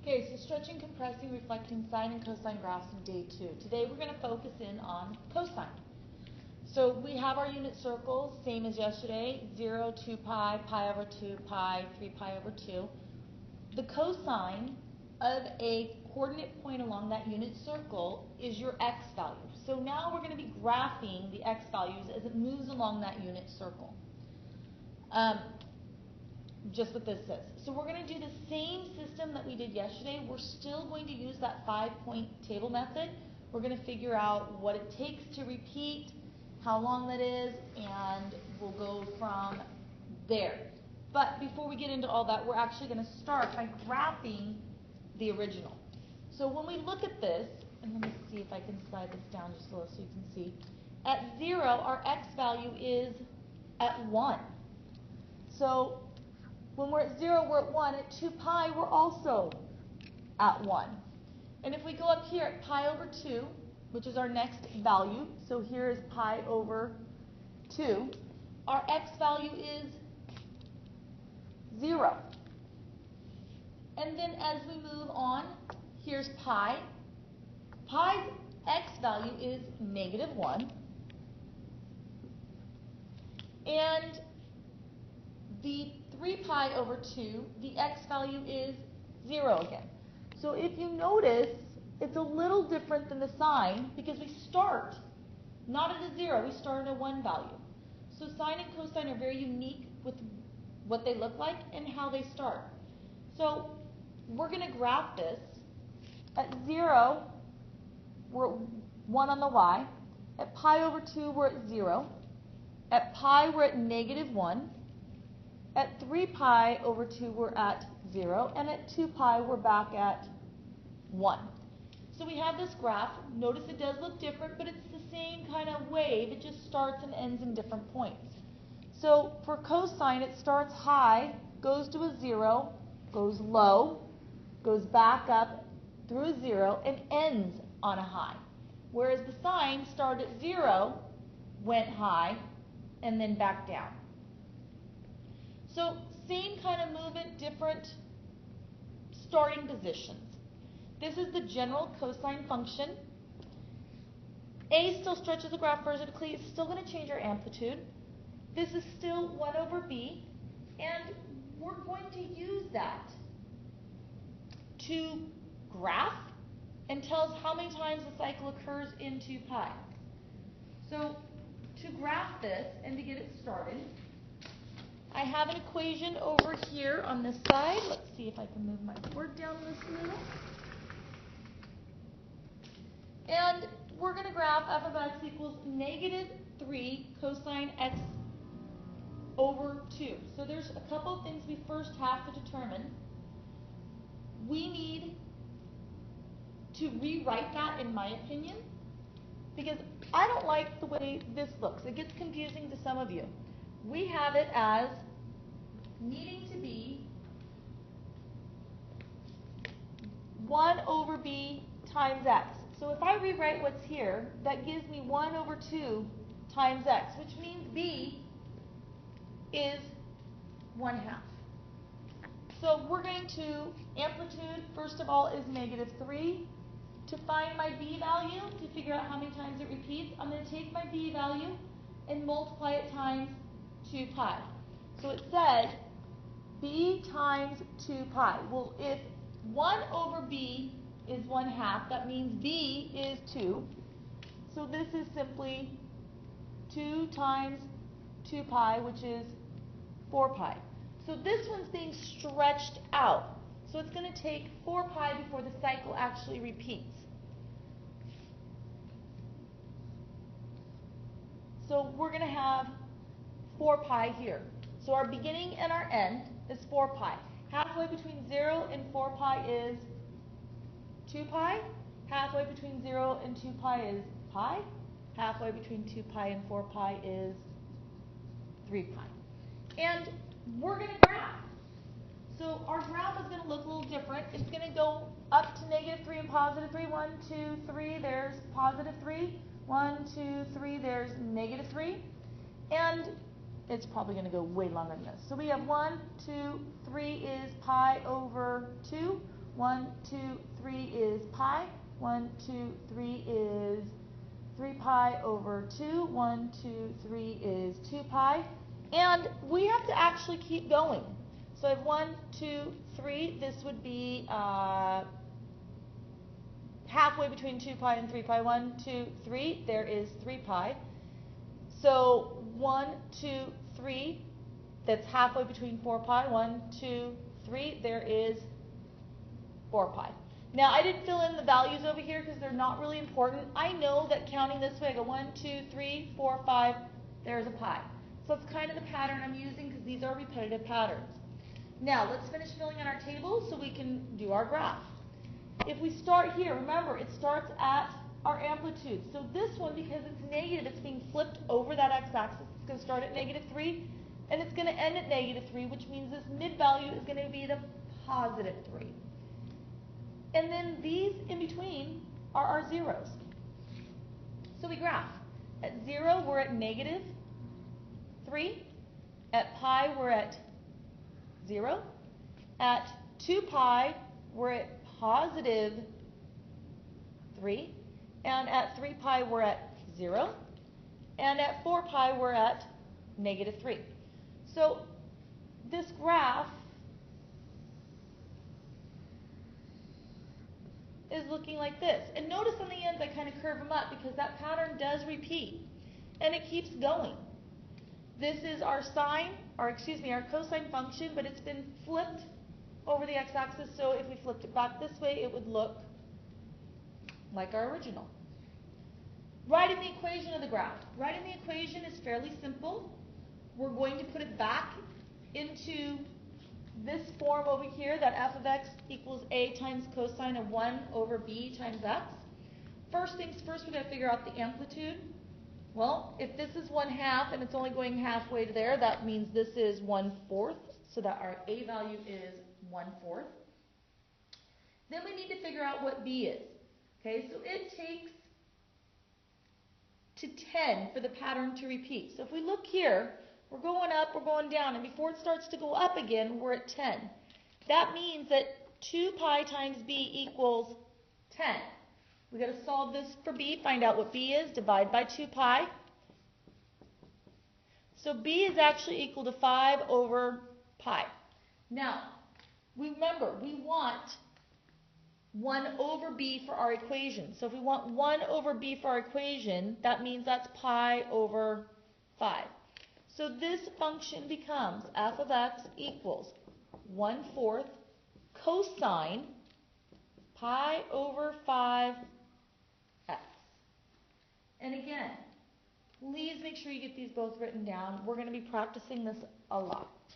Okay, so stretching, compressing, reflecting sine and cosine graphs in day 2. Today we're going to focus in on cosine. So we have our unit circles, same as yesterday, 0, 2 pi, pi over 2, pi, 3 pi over 2. The cosine of a coordinate point along that unit circle is your x value. So now we're going to be graphing the x values as it moves along that unit circle. Just what this says. So we're going to do the same system that we did yesterday. We're still going to use that 5-point table method. We're going to figure out what it takes to repeat, how long that is, and we'll go from there. But before we get into all that, we're actually going to start by graphing the original. So when we look at this, and let me see if I can slide this down just a little so you can see. At 0, our x value is at 1. So when we're at 0, we're at 1. At 2 pi, we're also at 1. And if we go up here at pi over 2, which is our next value, so here is pi over 2, our x value is 0. And then as we move on, here's pi. Pi's x value is -1. And the 3 pi over 2, the x value is 0 again. So if you notice, it's a little different than the sine because we start not at a 0, we start at a 1 value. So sine and cosine are very unique with what they look like and how they start. So we're going to graph this. At 0, we're at 1 on the y. At pi over 2, we're at 0. At pi, we're at -1. At 3 pi over 2, we're at 0. And at 2 pi, we're back at 1. So we have this graph. Notice it does look different, but it's the same kind of wave. It just starts and ends in different points. So for cosine, it starts high, goes to a 0, goes low, goes back up through a 0, and ends on a high. Whereas the sine started at 0, went high, and then back down. So same kind of movement, different starting positions. This is the general cosine function. A still stretches the graph vertically. It's still going to change our amplitude. This is still 1 over b, and we're going to use that to graph and tell us how many times the cycle occurs in 2 pi. So to graph this and to get it started, I have an equation over here on this side. Let's see if I can move my board down this little. And we're going to graph f of x equals -3 cosine x over 2. So there's a couple of things we first have to determine. We need to rewrite that, in my opinion, because I don't like the way this looks. It gets confusing to some of you. We have it as needing to be 1 over b times x. So if I rewrite what's here, that gives me 1 over 2 times x, which means b is 1/2. So we're going to, amplitude, first of all, is -3. To find my b value, to figure out how many times it repeats, I'm going to take my b value and multiply it times 2 pi. So it says b times 2 pi. Well, if 1 over b is 1/2, that means b is 2. So this is simply 2 times 2 pi, which is 4 pi. So this one's being stretched out. So it's going to take 4 pi before the cycle actually repeats. So we're going to have 4 pi here. So our beginning and our end is 4 pi. Halfway between 0 and 4 pi is 2 pi. Halfway between 0 and 2 pi is pi. Halfway between 2 pi and 4 pi is 3 pi. And we're going to graph. So our graph is going to look a little different. It's going to go up to -3 and +3. 1, 2, 3, there's +3. 1, 2, 3, there's -3. And it's probably going to go way longer than this. So we have 1, 2, 3 is pi over 2. 1, 2, 3 is pi. 1, 2, 3 is 3 pi over 2. 1, 2, 3 is 2 pi. And we have to actually keep going. So I have 1, 2, 3. This would be halfway between 2 pi and 3 pi. 1, 2, 3. There is 3 pi. So 1, 2, 3. That's halfway between 4 pi. 1, 2, 3. There is 4 pi. Now, I didn't fill in the values over here because they're not really important. I know that counting this way, I go 1, 2, 3, 4, 5. There's a pi. So it's kind of the pattern I'm using because these are repetitive patterns. Now, let's finish filling in our table so we can do our graph. If we start here, remember, it starts at our amplitude. So this one, because it's negative, it's being flipped over that x-axis. It's going to start at -3, and it's going to end at -3, which means this mid-value is going to be the +3. And then these in between are our zeros. So we graph. At 0, we're at -3. At pi, we're at 0. At 2 pi, we're at +3. And at 3 pi, we're at 0. And at 4 pi, we're at -3. So this graph is looking like this. And notice on the ends I kind of curve them up because that pattern does repeat. And it keeps going. This is our sine, our cosine function, but it's been flipped over the x-axis. So if we flipped it back this way, it would look like our original. Writing the equation of the graph. Writing the equation is fairly simple. We're going to put it back into this form over here, that f of x equals a times cosine of 1 over b times x. First things first, we're going to figure out the amplitude. Well, if this is 1/2 and it's only going halfway to there, that means this is 1/4, so that our a value is 1/4. Then we need to figure out what b is. Okay, so it takes to 10 for the pattern to repeat. So if we look here, we're going up, we're going down, and before it starts to go up again, we're at 10. That means that 2 pi times b equals 10. We've got to solve this for b, find out what b is, divide by 2 pi. So b is actually equal to 5 over pi. Now, remember, we want 1 over b for our equation. So if we want 1 over b for our equation, that means that's pi over 5. So this function becomes f of x equals 1/4 cosine pi over 5x. And again, please make sure you get these both written down. We're going to be practicing this a lot.